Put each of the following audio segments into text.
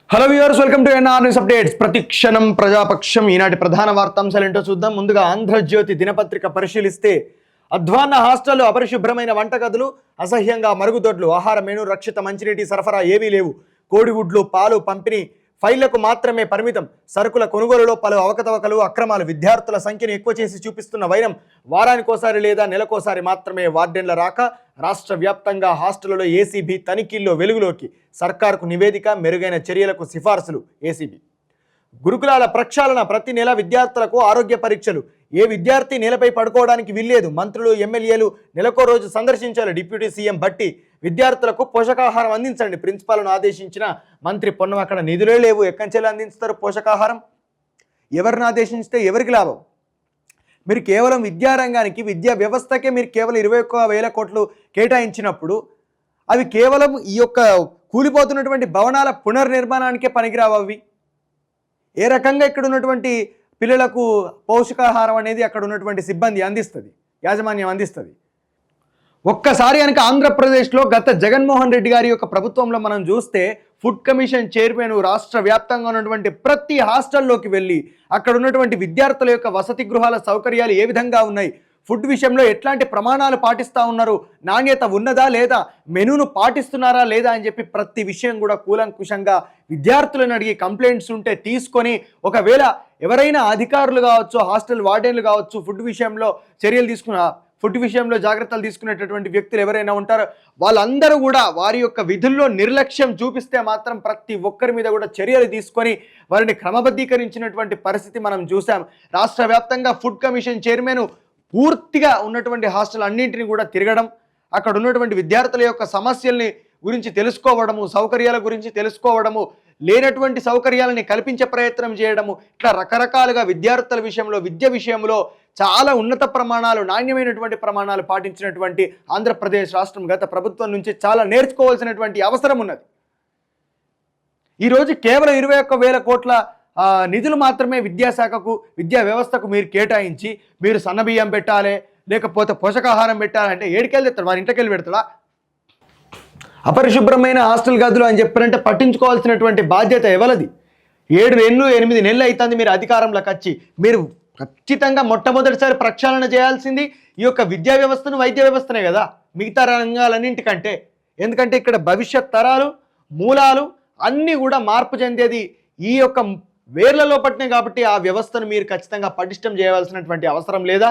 Hello viewers, welcome to NR news updates. ప్రతిక్షణం ప్రజాపక్షం. ఈనాటి ప్రధాన వార్తాంశాలు ఏంటో చూద్దాం. ముందుగా ఆంధ్రజ్యోతి దినపత్రిక పరిశీలిస్తే అధ్వాన్న హాస్టళ్లు, అపరిశుభ్రమైన వంటగదులు, అసహ్యంగా మరుగుదొడ్లు, ఆహార మెను, రక్షిత మంచినీటి సరఫరా ఏవీ లేవు. కోడిగుడ్లు, పాలు పంపిణీ ఫైళ్లకు మాత్రమే పరిమితం. సరుకుల కొనుగోలులో పలు అవకతవకలు, అక్రమాలు. విద్యార్థుల సంఖ్యను ఎక్కువ చేసి చూపిస్తున్న వైరం. వారానికోసారి లేదా నెలకోసారి మాత్రమే వార్డెన్ల రాక. రాష్ట్ర వ్యాప్తంగా హాస్టళ్లలో ఏసీబీ తనిఖీల్లో వెలుగులోకి. సర్కారుకు నివేదిక, మెరుగైన చర్యలకు సిఫార్సులు. ఏసీబీ గురుకులాల ప్రక్షాళన. ప్రతి నెల విద్యార్థులకు ఆరోగ్య పరీక్షలు. ఏ విద్యార్థి నేలపై పడుకోవడానికి వీల్లేదు. మంత్రులు, ఎమ్మెల్యేలు నెలకో రోజు సందర్శించాలి. డిప్యూటీ సీఎం భట్టి విద్యార్థులకు పోషకాహారం అందించండి ప్రిన్సిపాల్ను ఆదేశించిన మంత్రి పొన్నం. అక్కడ నిధులే లేవు, ఎక్కంచెలు అందిస్తారు పోషకాహారం? ఎవరిని ఆదేశించితే ఎవరికి లాభం? మీరు కేవలం విద్యారంగానికి, విద్యా వ్యవస్థకే మీరు కేవలం 21,000 కోట్లు కేటాయించినప్పుడు అవి కేవలం ఈ యొక్క కూలిపోతున్నటువంటి భవనాల పునర్నిర్మాణానికే పనికిరావు. అవి ఏ రకంగా ఇక్కడ ఉన్నటువంటి పిల్లలకు పౌష్టికాహారం అనేది అక్కడ ఉన్నటువంటి సిబ్బంది అందిస్తుంది, యాజమాన్యం అందిస్తుంది? ఒక్కసారి కనుక ఆంధ్రప్రదేశ్లో గత జగన్మోహన్ రెడ్డి గారి యొక్క ప్రభుత్వంలో మనం చూస్తే ఫుడ్ కమిషన్ చైర్మన్ రాష్ట్ర వ్యాప్తంగా ఉన్నటువంటి ప్రతి హాస్టల్లోకి వెళ్ళి అక్కడ ఉన్నటువంటి విద్యార్థుల యొక్క వసతి గృహాల సౌకర్యాలు ఏ విధంగా ఉన్నాయి, ఫుడ్ విషయంలో ఎట్లాంటి ప్రమాణాలు పాటిస్తూ ఉన్నారు, నాణ్యత ఉన్నదా లేదా, మెనూను పాటిస్తున్నారా లేదా అని చెప్పి ప్రతి విషయం కూడా కూలంకుషంగా విద్యార్థులను అడిగి కంప్లైంట్స్ ఉంటే తీసుకొని, ఒకవేళ ఎవరైనా అధికారులు కావచ్చు, హాస్టల్ వార్డెన్లు కావచ్చు, ఫుడ్ విషయంలో చర్యలు తీసుకున్న, ఫుడ్ విషయంలో జాగ్రత్తలు తీసుకునేటటువంటి వ్యక్తులు ఎవరైనా ఉంటారో వాళ్ళందరూ కూడా వారి యొక్క విధుల్లో నిర్లక్ష్యం చూపిస్తే మాత్రం ప్రతి ఒక్కరి మీద కూడా చర్యలు తీసుకొని వారిని క్రమబద్ధీకరించినటువంటి పరిస్థితి మనం చూసాం. రాష్ట్ర వ్యాప్తంగా ఫుడ్ కమిషన్ చైర్మన్ పూర్తిగా ఉన్నటువంటి హాస్టల్ అన్నింటినీ కూడా తిరగడం, అక్కడ ఉన్నటువంటి విద్యార్థుల యొక్క సమస్యల్ని గురించి తెలుసుకోవడము, సౌకర్యాల గురించి తెలుసుకోవడము, లేనటువంటి సౌకర్యాలని కల్పించే ప్రయత్నం చేయడము, ఇట్లా రకరకాలుగా విద్యార్థుల విషయంలో, విద్య విషయంలో చాలా ఉన్నత ప్రమాణాలు, నాణ్యమైనటువంటి ప్రమాణాలు పాటించినటువంటి ఆంధ్రప్రదేశ్ రాష్ట్రం గత ప్రభుత్వం నుంచి చాలా నేర్చుకోవాల్సినటువంటి అవసరం ఉన్నది. ఈరోజు కేవలం 21,000 కోట్ల నిధులు మాత్రమే విద్యాశాఖకు, విద్యా వ్యవస్థకు మీరు కేటాయించి మీరు సన్నబియ్యం పెట్టాలి, లేకపోతే పోషకాహారం పెట్టాలంటే ఏడికెళ్ళి తెస్తాడు? వారి ఇంటికెళ్ళి పెడతాడా? అపరిశుభ్రమైన హాస్టల్ గదులు అని చెప్పారంటే పట్టించుకోవాల్సినటువంటి బాధ్యత ఎవరిది? 7 నెలలు 8 నెలలు అవుతుంది మీరు అధికారంలోకి వచ్చి. మీరు ఖచ్చితంగా మొట్టమొదటిసారి ప్రక్షాళన చేయాల్సింది ఈ యొక్క విద్యా వ్యవస్థను, వైద్య వ్యవస్థనే కదా, మిగతా రంగాలన్నింటికంటే. ఎందుకంటే ఇక్కడ భవిష్యత్ తరాలు, మూలాలు అన్నీ కూడా మార్పు చెందేది ఈ యొక్క వేర్లలో పట్టినే కాబట్టి ఆ వ్యవస్థను మీరు ఖచ్చితంగా పటిష్టం చేయవలసినటువంటి అవసరం లేదా?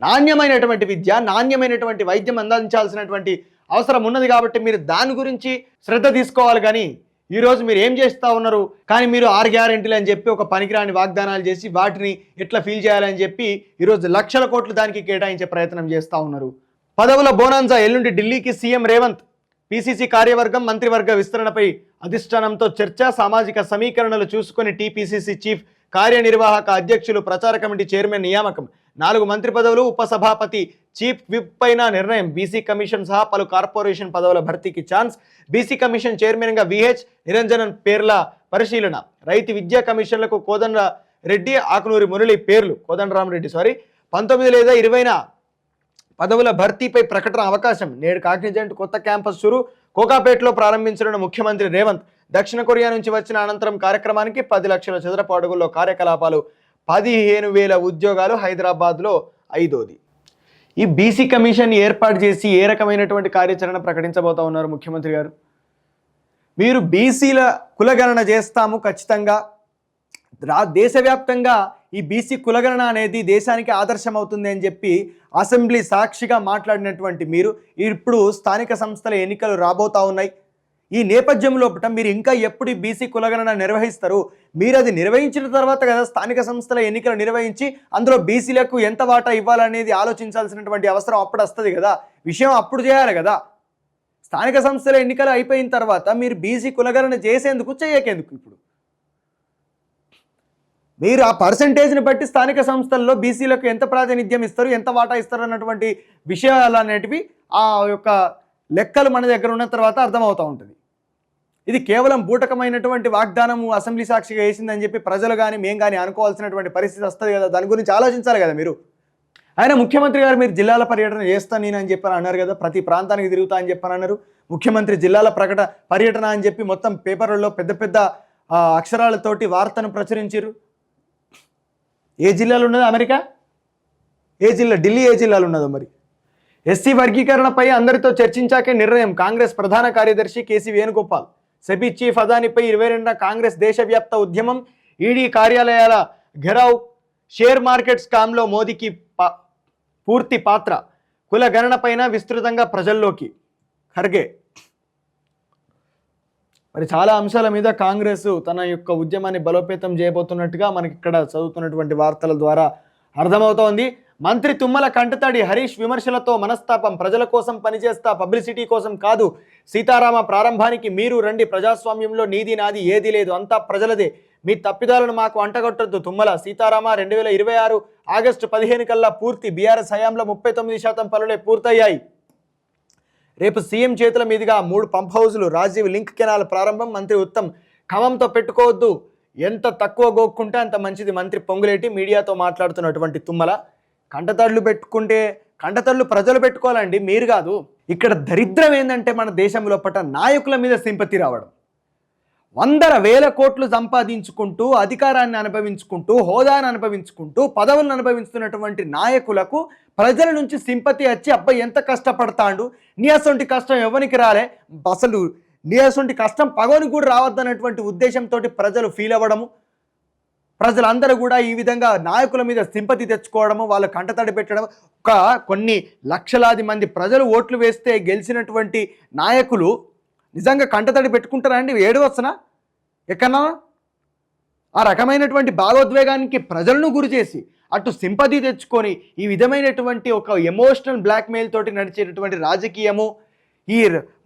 నాణ్యమైనటువంటి విద్య, నాణ్యమైనటువంటి వైద్యం అందించాల్సినటువంటి అవసరం ఉన్నది కాబట్టి మీరు దాని గురించి శ్రద్ధ తీసుకోవాలి. కానీ ఈరోజు మీరు ఏం చేస్తూ ఉన్నారు? కానీ మీరు 6 గ్యారెంటీలు అని చెప్పి ఒక పనికిరాని వాగ్దానాలు చేసి వాటిని ఎట్లా ఫీల్ చేయాలని చెప్పి ఈరోజు లక్షల కోట్లు దానికి కేటాయించే ప్రయత్నం చేస్తూ ఉన్నారు. పదవుల బోనాన్సా. ఎల్లుండి ఢిల్లీకి సీఎం రేవంత్. పీసీసీ కార్యవర్గం, మంత్రివర్గ విస్తరణపై అధిష్టానంతో చర్చ. సామాజిక సమీకరణలు చూసుకొని టీపీసీసీ చీఫ్ కార్యనిర్వాహక అధ్యక్షులు, ప్రచార కమిటీ చైర్మన్ నియామకం. 4 మంత్రి పదవులు, ఉపసభాపతి, చీఫ్ విప్ పైన నిర్ణయం. బీసీ కమిషన్ సహా పలు కార్పొరేషన్ పదవుల భర్తీకి ఛాన్స్. బీసీ కమిషన్ చైర్మన్గా విహెచ్ నిరంజనన్ పేర్ల పరిశీలన. రైతు విద్యా కమిషన్లకు కోదండరెడ్డి, ఆకునూరి మురళి పేర్లు. కోదండరామరెడ్డి 19 లేదా 20 పదవుల భర్తీపై ప్రకటన అవకాశం. నేడు కాగ్నిజెంట్ కొత్త క్యాంపస్ షురు. కోకాపేటలో ప్రారంభించనున్న ముఖ్యమంత్రి రేవంత్. దక్షిణ కొరియా నుంచి వచ్చిన అనంతరం కార్యక్రమానికి 10 లక్షల చదరపు అడుగుల్లో కార్యకలాపాలు. 15,000 ఉద్యోగాలు. హైదరాబాద్లో 5వది. ఈ బీసీ కమిషన్ ఏర్పాటు చేసి ఏ రకమైనటువంటి కార్యాచరణ ప్రకటించబోతా ఉన్నారు ముఖ్యమంత్రి గారు? మీరు బీసీల కులగణన చేస్తాము ఖచ్చితంగా, దేశవ్యాప్తంగా ఈ బీసీ కులగణన అనేది దేశానికి ఆదర్శం అవుతుంది అని చెప్పి అసెంబ్లీ సాక్షిగా మాట్లాడినటువంటి మీరు ఇప్పుడు స్థానిక సంస్థల ఎన్నికలు రాబోతా ఉన్నాయి. ఈ నేపథ్యంలో మీరు ఇంకా ఎప్పుడు ఈ బీసీ కులగణన నిర్వహిస్తారు? మీరు అది నిర్వహించిన తర్వాత కదా స్థానిక సంస్థల ఎన్నికలు నిర్వహించి అందులో బీసీలకు ఎంత వాటా ఇవ్వాలనేది ఆలోచించాల్సినటువంటి అవసరం అప్పుడు వస్తుంది కదా. విషయం అప్పుడు చేయాలి కదా. స్థానిక సంస్థల ఎన్నికలు అయిపోయిన తర్వాత మీరు బీసీ కులగణన చేసేందుకు, చేయకేందుకు? ఇప్పుడు మీరు ఆ పర్సంటేజ్ని బట్టి స్థానిక సంస్థల్లో బీసీలకు ఎంత ప్రాతినిధ్యం ఇస్తారు, ఎంత వాటా ఇస్తారు అన్నటువంటి విషయాలు అనేటివి ఆ యొక్క లెక్కలు మన దగ్గర ఉన్న తర్వాత అర్థమవుతూ ఉంటుంది. ఇది కేవలం బూటకమైనటువంటి వాగ్దానము అసెంబ్లీ సాక్షిగా వేసిందని చెప్పి ప్రజలు కానీ మేము కానీ అనుకోవాల్సినటువంటి పరిస్థితి వస్తుంది కదా. దాని గురించి ఆలోచించాలి కదా మీరు. ఆయన ముఖ్యమంత్రి గారు మీరు జిల్లాల పర్యటన చేస్తాను నేను అని చెప్పని అన్నారు కదా, ప్రతి ప్రాంతానికి తిరుగుతా అని చెప్పని అన్నారు. ముఖ్యమంత్రి జిల్లాల పర్యటన అని చెప్పి మొత్తం పేపర్లలో పెద్ద పెద్ద అక్షరాలతోటి వార్తను ప్రచురించారు. ఏ జిల్లాలో ఉన్నదో అమెరికా? ఏ జిల్లా? ఢిల్లీ ఏ జిల్లాలో ఉన్నదో మరి? ఎస్సీ వర్గీకరణపై అందరితో చర్చించాకే నిర్ణయం, కాంగ్రెస్ ప్రధాన కార్యదర్శి కేసీ వేణుగోపాల్. సెబీ చీఫ్ అదానిపై 22న కాంగ్రెస్ దేశవ్యాప్త ఉద్యమం, ఈడీ కార్యాలయాల ఘెరావ్, షేర్ మార్కెట్ స్కామ్లో మోదీకి పూర్తి పాత్ర, కుల గణనపైన విస్తృతంగా ప్రజల్లోకి ఖర్గే. మరి చాలా అంశాల మీద కాంగ్రెస్ తన యొక్క ఉద్యమాన్ని బలోపేతం చేయబోతున్నట్టుగా మనకి ఇక్కడ చదువుతున్నటువంటి వార్తల ద్వారా అర్థమవుతోంది. మంత్రి తుమ్మల కంటతడి, హరీష్ విమర్శలతో మనస్తాపం, ప్రజల కోసం పనిచేస్తా, పబ్లిసిటీ కోసం కాదు. సీతారామ ప్రారంభానికి మీరు రండి, ప్రజాస్వామ్యంలో నీది నాది ఏది లేదు, అంతా ప్రజలదే, మీ తప్పిదాలను మాకు అంటగొట్టద్దు. తుమ్మల. సీతారామ 2026 ఆగస్టు 15 కల్లా పూర్తి, బీఆర్ఎస్ హయాంలో 39% పనులే పూర్తయ్యాయి. రేపు సీఎం చేతుల మీదుగా 3 పంప్ హౌజులు, రాజీవ్ లింక్ కెనాల్ ప్రారంభం. మంత్రి ఉత్తమ్. ఖమ్మంతో పెట్టుకోవద్దు, ఎంత తక్కువ గోక్కుంటే అంత మంచిది. మంత్రి పొంగులేటి మీడియాతో మాట్లాడుతున్నటువంటి తుమ్మల. కంటతడ్లు పెట్టుకుంటే కంటతడ్లు ప్రజలు పెట్టుకోవాలండి, మీరు కాదు. ఇక్కడ దరిద్రం ఏంటంటే మన దేశంలో పట్ల నాయకుల మీద సింపతి రావడం. 100,000 కోట్లు సంపాదించుకుంటూ, అధికారాన్ని అనుభవించుకుంటూ, హోదాను అనుభవించుకుంటూ, పదవులను అనుభవిస్తున్నటువంటి నాయకులకు ప్రజల నుంచి సింపతి వచ్చి అబ్బాయి ఎంత కష్టపడతాడు, నీ అసొంటి కష్టం ఎవరికి రాలే, అసలు నీ అసొంటి కష్టం పగోనికి కూడా రావద్దన్నటువంటి ఉద్దేశంతో ప్రజలు ఫీల్ అవ్వడము, ప్రజలందరూ కూడా ఈ విధంగా నాయకుల మీద సింపతి తెచ్చుకోవడము, వాళ్ళు కంటతడి పెట్టడం. కొన్ని లక్షలాది మంది ప్రజలు ఓట్లు వేస్తే గెలిచినటువంటి నాయకులు నిజంగా కంటతడి పెట్టుకుంటారా అండి? ఏడవచ్చునా ఎక్కడన్నా? ఆ రకమైనటువంటి భావోద్వేగానికి ప్రజలను గురి చేసి అటు సింపతి తెచ్చుకొని ఈ విధమైనటువంటి ఒక ఎమోషనల్ బ్లాక్మెయిల్ తోటి నడిచేటటువంటి రాజకీయము, ఈ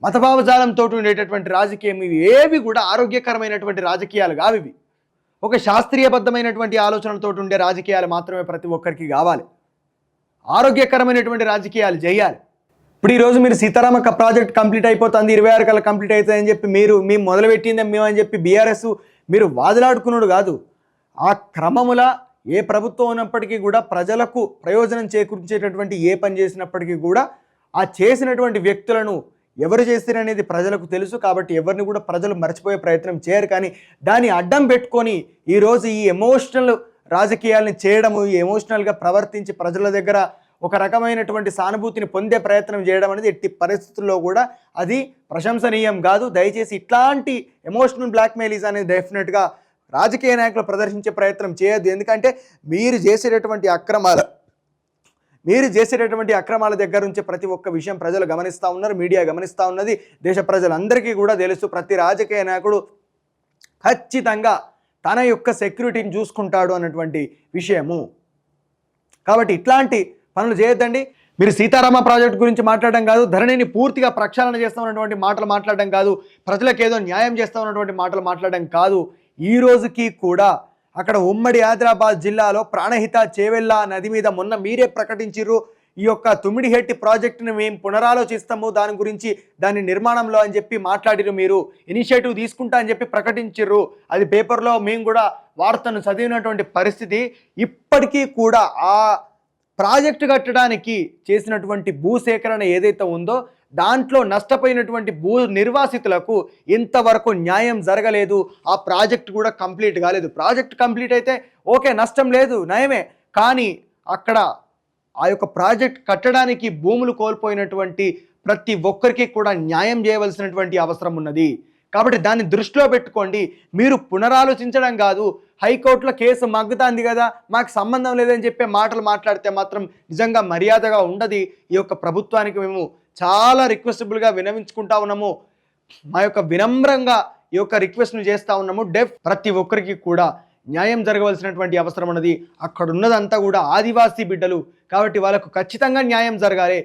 మతభావజాలంతో ఉండేటటువంటి రాజకీయం, ఇవి ఏవి కూడా ఆరోగ్యకరమైనటువంటి రాజకీయాలు కావు. ఇవి ఒక శాస్త్రీయబద్ధమైనటువంటి ఆలోచనలతో ఉండే రాజకీయాలు మాత్రమే ప్రతి ఒక్కరికి కావాలి. ఆరోగ్యకరమైనటువంటి రాజకీయాలు చేయాలి. ఇప్పుడు ఈరోజు మీరు సీతారామ ప్రాజెక్ట్ కంప్లీట్ అయిపోతుంది, 26 కల్లా కంప్లీట్ అవుతుందని చెప్పి మేము మొదలుపెట్టిందే మేము అని చెప్పి బీఆర్ఎస్ మీరు వాదులాడుకున్నాడు కాదు. ఆ క్రమముల ఏ ప్రభుత్వం ఉన్నప్పటికీ కూడా ప్రజలకు ప్రయోజనం చేకూర్చేటటువంటి ఏ పని చేసినప్పటికీ కూడా ఆ చేసినటువంటి వ్యక్తులను ఎవరు చేస్తారనేది ప్రజలకు తెలుసు. కాబట్టి ఎవరిని కూడా ప్రజలు మర్చిపోయే ప్రయత్నం చేయరు. కానీ దాన్ని అడ్డం పెట్టుకొని ఈరోజు ఈ ఎమోషనల్ రాజకీయాలను చేయడము, ఈ ఎమోషనల్గా ప్రవర్తించి ప్రజల దగ్గర ఒక రకమైనటువంటి సానుభూతిని పొందే ప్రయత్నం చేయడం అనేది ఎట్టి పరిస్థితుల్లో కూడా అది ప్రశంసనీయం కాదు. దయచేసి ఇట్లాంటి ఎమోషనల్ బ్లాక్మెయిల్స్ అనేది డెఫినెట్గా రాజకీయ నాయకులు ప్రదర్శించే ప్రయత్నం చేయొద్దు. ఎందుకంటే మీరు చేసేటటువంటి అక్రమాల దగ్గర నుంచి ప్రతి ఒక్క విషయం ప్రజలు గమనిస్తూ ఉన్నారు, మీడియా గమనిస్తూ ఉన్నది, దేశ ప్రజలందరికీ కూడా తెలుసు. ప్రతి రాజకీయ నాయకుడు ఖచ్చితంగా తన యొక్క సెక్యూరిటీని చూసుకుంటాడు అన్నటువంటి విషయము. కాబట్టి ఇట్లాంటి పనులు చేయొద్దండి. మీరు సీతారామ ప్రాజెక్టు గురించి మాట్లాడడం కాదు, ధరణిని పూర్తిగా ప్రక్షాళన చేస్తామన్నటువంటి మాటలు మాట్లాడడం కాదు, ప్రజలకు ఏదో న్యాయం చేస్తామన్నటువంటి మాటలు మాట్లాడడం కాదు. ఈ రోజుకి కూడా అక్కడ ఉమ్మడి ఆదిలాబాద్ జిల్లాలో ప్రాణహిత చేవెళ్ళ నది మీద మొన్న మీరే ప్రకటించారు, ఈ యొక్క తుమ్మిడిహెట్టి ప్రాజెక్టును మేము పునరాలోచిస్తాము, దాని గురించి దాని నిర్మాణంలో అని చెప్పి మాట్లాడిరు, మీరు ఇనిషియేటివ్ తీసుకుంటా అని చెప్పి ప్రకటించారు. అది పేపర్లో మేము కూడా వార్తను చదివినటువంటి పరిస్థితి. ఇప్పటికీ కూడా ఆ ప్రాజెక్టు కట్టడానికి చేసినటువంటి భూసేకరణ ఏదైతే ఉందో దాంట్లో నష్టపోయినటువంటి భూ నిర్వాసితులకు ఇంతవరకు న్యాయం జరగలేదు. ఆ ప్రాజెక్ట్ కూడా కంప్లీట్ కాలేదు. ప్రాజెక్ట్ కంప్లీట్ అయితే ఓకే, నష్టం లేదు, నయమే. కానీ అక్కడ ఆ యొక్క ప్రాజెక్ట్ కట్టడానికి భూములు కోల్పోయినటువంటి ప్రతి ఒక్కరికి కూడా న్యాయం చేయవలసినటువంటి అవసరం ఉన్నది. కాబట్టి దాన్ని దృష్టిలో పెట్టుకోండి. మీరు పునరాలోచించడం కాదు, హైకోర్టులో కేసు మగ్గుతాంది కదా, మాకు సంబంధం లేదని చెప్పే మాటలు మాట్లాడితే మాత్రం నిజంగా మర్యాదగా ఉండదు. ఈ యొక్క ప్రభుత్వానికి మేము చాలా రిక్వెస్టబుల్గా వినవించుకుంటా ఉన్నాము, మా యొక్క వినమ్రంగా ఈ యొక్క రిక్వెస్ట్ను చేస్తూ ఉన్నాము. ప్రతి ఒక్కరికి కూడా న్యాయం జరగవలసినటువంటి అవసరం ఉన్నది. అక్కడ ఉన్నదంతా కూడా ఆదివాసీ బిడ్డలు, కాబట్టి వాళ్ళకు ఖచ్చితంగా న్యాయం జరగాలి.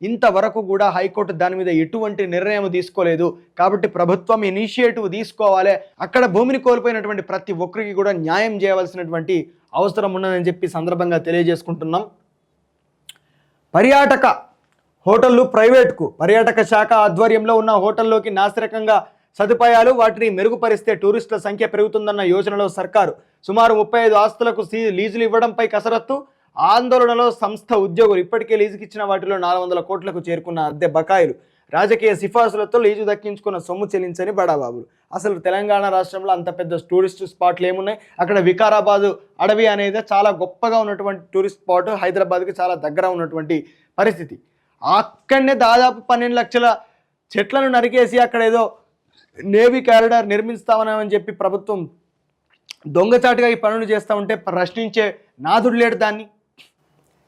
ఇంతవరకు కూడా హైకోర్టు దాని మీద ఎటువంటి నిర్ణయం తీసుకోలేదు. కాబట్టి ప్రభుత్వం ఇనిషియేటివ్ తీసుకోవాలి. అక్కడ భూమిని కోల్పోయినటువంటి ప్రతి ఒక్కరికి కూడా న్యాయం చేయవలసినటువంటి అవసరం ఉన్నదని చెప్పి సందర్భంగా తెలియజేసుకుంటున్నాం. పర్యాటక హోటళ్లు ప్రైవేట్కు, పర్యాటక శాఖ ఆధ్వర్యంలో ఉన్న హోటల్లోకి నాసిరకంగా సదుపాయాలు, వాటిని మెరుగుపరిస్తే టూరిస్టుల సంఖ్య పెరుగుతుందన్న యోజనలో సర్కారు సుమారు 35 ఆస్తులకు లీజులు ఇవ్వడంపై కసరత్తు. ఆందోళనలో సంస్థ ఉద్యోగులు. ఇప్పటికే లీజుకి ఇచ్చిన వాటిలో 400 కోట్లకు చేరుకున్న అద్దె బకాయిలు. రాజకీయ సిఫార్సులతో లీజు దక్కించుకున్న సొమ్ము చెల్లించని బడాబాబులు. అసలు తెలంగాణ రాష్ట్రంలో అంత పెద్ద టూరిస్ట్ స్పాట్లు ఏమున్నాయి? అక్కడ వికారాబాదు అడవి అనేది చాలా గొప్పగా ఉన్నటువంటి టూరిస్ట్ స్పాట్, హైదరాబాద్కి చాలా దగ్గర ఉన్నటువంటి పరిస్థితి. అక్కడనే దాదాపు 12 లక్షల చెట్లను నరికేసి అక్కడ ఏదో నేవీ కారిడార్ నిర్మిస్తామని చెప్పి ప్రభుత్వం దొంగచాటుగా ఈ పనులు చేస్తూ ఉంటే ప్రశ్నించే నాదుడు లేడు దాన్ని.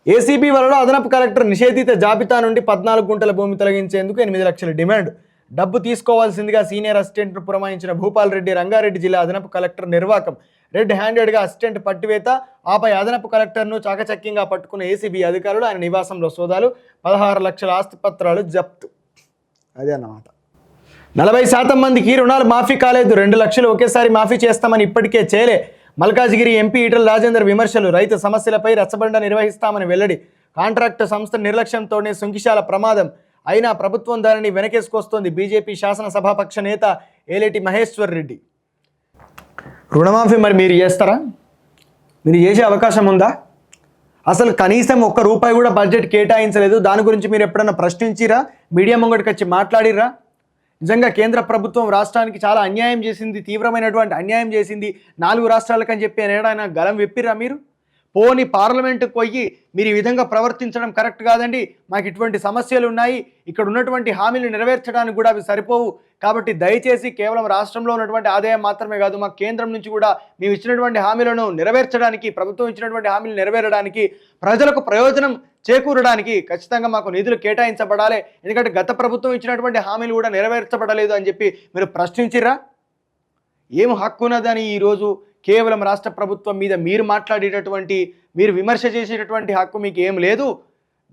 ఏసీబీ వలలో అదనపు కలెక్టర్ నిషేధిత జాబితా నుండి 14 గుంటల భూమి తొలగించేందుకు 8 లక్షల డిమాండ్. డబ్బు తీసుకోవాల్సిందిగా సీనియర్ అసిస్టెంట్ను పురమాయించిన భూపాల్ రెడ్డి. రంగారెడ్డి జిల్లా అదనపు కలెక్టర్ నిర్వాకం. రెడ్ హ్యాండెడ్గా అసిస్టెంట్ పట్టివేత, ఆపై అదనపు కలెక్టర్ను చాకచక్యంగా పట్టుకున్న ఏసీబీ అధికారులు. ఆయన నివాసంలో సోదాలు. 16 లక్షల ఆస్తిపత్రాలు జప్తు. అదే అన్నమాట. 40% మందికి రుణాలు మాఫీ కాలేదు. 2 లక్షలు ఒకేసారి మాఫీ చేస్తామని ఇప్పటికే చేయలే. మల్కాజిగిరి ఎంపీ ఈటల రాజేందర్ విమర్శలు. రైతు సమస్యలపై రచ్చబండ నిర్వహిస్తామని వెల్లడి. కాంట్రాక్టు సంస్థ నిర్లక్ష్యంతోనే సుంకిశాల ప్రమాదం. అయినా ప్రభుత్వం దానిని వెనకేసుకొస్తోంది. బీజేపీ శాసనసభాపక్ష నేత ఏలేటి మహేశ్వర్ రెడ్డి. రుణమాఫీ మరి మీరు చేస్తారా? మీరు చేసే అవకాశం ఉందా? అసలు కనీసం ₹1 కూడా బడ్జెట్ కేటాయించలేదు. దాని గురించి మీరు ఎప్పుడన్నా ప్రశ్నించిరా? మీడియా ముంగడికి వచ్చి మాట్లాడిరా? నిజంగా కేంద్ర ప్రభుత్వం రాష్ట్రానికి చాలా అన్యాయం చేసింది, తీవ్రమైనటువంటి అన్యాయం చేసింది. 4 రాష్ట్రాలకని చెప్పి ఏడాయన గలం విప్పిరా మీరు? పోని పార్లమెంటుకు పోయి మీరు ఈ విధంగా ప్రవర్తించడం కరెక్ట్ కాదండి, మాకు ఇటువంటి సమస్యలు ఉన్నాయి, ఇక్కడ ఉన్నటువంటి హామీలు నెరవేర్చడానికి కూడా అవి సరిపోవు, కాబట్టి దయచేసి కేవలం రాష్ట్రంలో ఉన్నటువంటి ఆదాయం మాత్రమే కాదు, మాకు కేంద్రం నుంచి కూడా మేము ఇచ్చినటువంటి హామీలను నెరవేర్చడానికి, ప్రభుత్వం ఇచ్చినటువంటి హామీలు నెరవేరడానికి, ప్రజలకు ప్రయోజనం చేకూరడానికి ఖచ్చితంగా మాకు నిధులు కేటాయించబడాలి, ఎందుకంటే గత ప్రభుత్వం ఇచ్చినటువంటి హామీలు కూడా నెరవేర్చబడలేదు అని చెప్పి మీరు ప్రశ్నించిరా? ఏం హక్కున్నదని ఈరోజు కేవలం రాష్ట్ర ప్రభుత్వం మీద మీరు మాట్లాడేటటువంటి, మీరు విమర్శ చేసేటటువంటి హక్కు మీకు ఏం లేదు.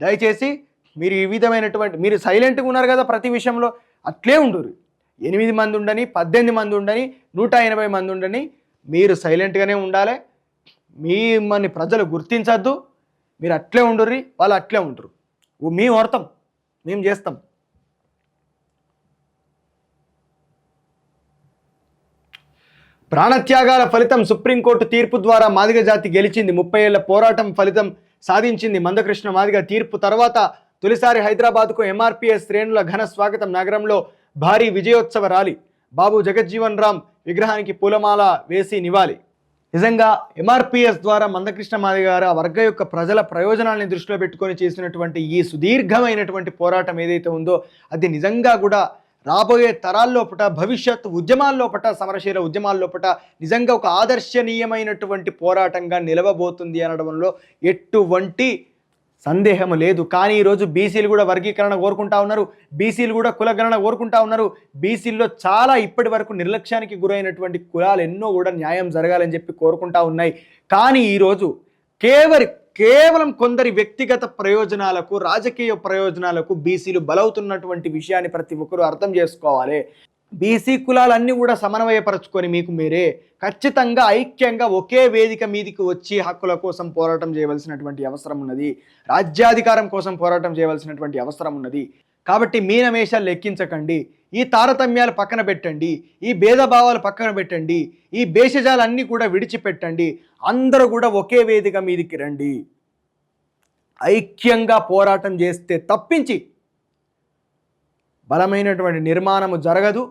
దయచేసి మీరు ఈ విధమైనటువంటి, మీరు సైలెంట్గా ఉన్నారు కదా ప్రతి విషయంలో, అట్లే ఉండరు. 8 మంది ఉండని, 18 మంది ఉండని, 180 మంది ఉండని, మీరు సైలెంట్గానే ఉండాలి. మిమ్మల్ని ప్రజలు గుర్తించద్దు. మీరు అట్లే ఉండరు, వాళ్ళు అట్లే ఉంటారు. మేము అర్థం, మేము చేస్తాం. ప్రాణత్యాగాల ఫలితం. సుప్రీంకోర్టు తీర్పు ద్వారా మాదిగ జాతి గెలిచింది. 30 ఏళ్ల పోరాటం ఫలితం సాధించింది. మందకృష్ణ మాదిగ తీర్పు తర్వాత తొలిసారి హైదరాబాద్కు ఎంఆర్పీఎస్ శ్రేణుల ఘన స్వాగతం. నగరంలో భారీ విజయోత్సవ ర్యాలీ. బాబు జగజ్జీవన్ రామ్ విగ్రహానికి పూలమాల వేసి నివాళి. నిజంగా ఎంఆర్పీఎస్ ద్వారా మందకృష్ణ మాదిగ గారు ఆ వర్గ యొక్క ప్రజల ప్రయోజనాలని దృష్టిలో పెట్టుకొని చేసినటువంటి ఈ సుదీర్ఘమైనటువంటి పోరాటం ఏదైతే ఉందో అది నిజంగా కూడా రాబోయే తరాల్లోపట, భవిష్యత్ ఉద్యమాల్లోపట, సమరశీల ఉద్యమాల్లోపట నిజంగా ఒక ఆదర్శనీయమైనటువంటి పోరాటంగా నిలవబోతుంది అనడంలో ఎటువంటి సందేహం లేదు. కానీ ఈరోజు బీసీలు కూడా వర్గీకరణ కోరుకుంటా ఉన్నారు, బీసీలు కూడా కులగణన కోరుకుంటా ఉన్నారు. బీసీల్లో చాలా ఇప్పటి వరకు నిర్లక్ష్యానికి గురైనటువంటి కులాలు ఎన్నో కూడా న్యాయం జరగాలని చెప్పి కోరుకుంటా ఉన్నాయి. కానీ ఈరోజు కేవలం కొందరి వ్యక్తిగత ప్రయోజనాలకు, రాజకీయ ప్రయోజనాలకు బీసీలు బలవుతున్నటువంటి విషయాన్ని ప్రతి ఒక్కరూ అర్థం చేసుకోవాలి. బీసీ కులాలన్నీ కూడా సమన్వయపరచుకొని మీకు మీరే ఖచ్చితంగా ఐక్యంగా ఒకే వేదిక మీదికి వచ్చి హక్కుల కోసం పోరాటం చేయవలసినటువంటి అవసరం ఉన్నది. రాజ్యాధికారం కోసం పోరాటం చేయవలసినటువంటి అవసరం ఉన్నది. కాబట్టి మీనమేషాలు లెక్కించకండి, ఈ తారతమ్యాలు పక్కన పెట్టండి, ఈ భేదభావాలు పక్కన పెట్టండి, ఈ భేషజాలన్నీ కూడా విడిచిపెట్టండి. అందరూ కూడా ఒకే వేదిక మీదికి రండి. ఐక్యంగా పోరాటం చేస్తే తప్పించి బలమైనటువంటి నిర్మాణము జరగదు.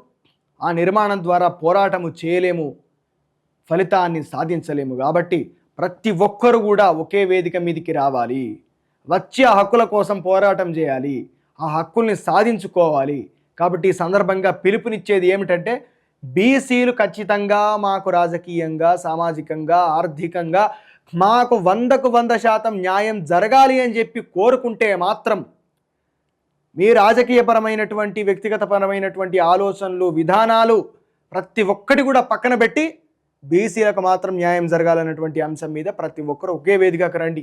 ఆ నిర్మాణం ద్వారా పోరాటము చేయలేము, ఫలితాన్ని సాధించలేము. కాబట్టి ప్రతి ఒక్కరు కూడా ఒకే వేదిక మీదికి రావాలి, వచ్చి ఆ హక్కుల కోసం పోరాటం చేయాలి, ఆ హక్కుల్ని సాధించుకోవాలి. కాబట్టి ఈ సందర్భంగా పిలుపునిచ్చేది ఏమిటంటే బీసీలు ఖచ్చితంగా మాకు రాజకీయంగా, సామాజికంగా, ఆర్థికంగా మాకు 100% న్యాయం జరగాలి అని చెప్పి కోరుకుంటే మాత్రం మీ రాజకీయపరమైనటువంటి, వ్యక్తిగతపరమైనటువంటి ఆలోచనలు, విధానాలు ప్రతి ఒక్కటి కూడా పక్కన పెట్టి బీసీలకు మాత్రం న్యాయం జరగాలన్నటువంటి అంశం మీద ప్రతి ఒక్కరు ఒకే వేదికకు రండి.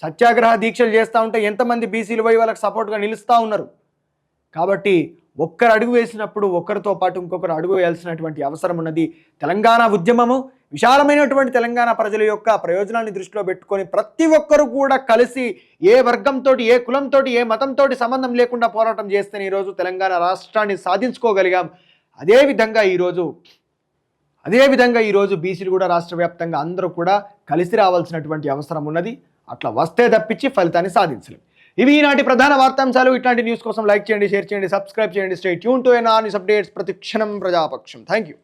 సత్యాగ్రహ దీక్షలు చేస్తూ ఉంటే ఎంతమంది బీసీలు పోయి వాళ్ళకి సపోర్ట్గా నిలుస్తూ ఉన్నారు. కాబట్టి ఒక్కరు అడుగు వేసినప్పుడు ఒక్కరితో పాటు ఇంకొకరు అడుగు వేయాల్సినటువంటి అవసరం ఉన్నది. తెలంగాణ ఉద్యమము విశాలమైనటువంటి తెలంగాణ ప్రజల యొక్క ప్రయోజనాన్ని దృష్టిలో పెట్టుకొని ప్రతి ఒక్కరు కూడా కలిసి ఏ వర్గంతో, ఏ కులంతో, ఏ మతంతో సంబంధం లేకుండా పోరాటం చేస్తేనే ఈరోజు తెలంగాణ రాష్ట్రాన్ని సాధించుకోగలిగాం. అదేవిధంగా ఈరోజు బీసీలు కూడా రాష్ట్ర వ్యాప్తంగా అందరూ కూడా కలిసి రావాల్సినటువంటి అవసరం ఉన్నది. అట్లా వస్తే తప్పించి ఫలితాన్ని సాధించలేం. ఇవి ఈనాటి ప్రధాన వార్తాంశాలు. ఇట్లాంటి న్యూస్ కోసం లైక్ చేయండి, షేర్ చేయండి, సబ్స్క్రైబ్ చేయండి. Stay tune to NR news updates, ప్రతిక్షణం ప్రజాపక్షం. Thank you.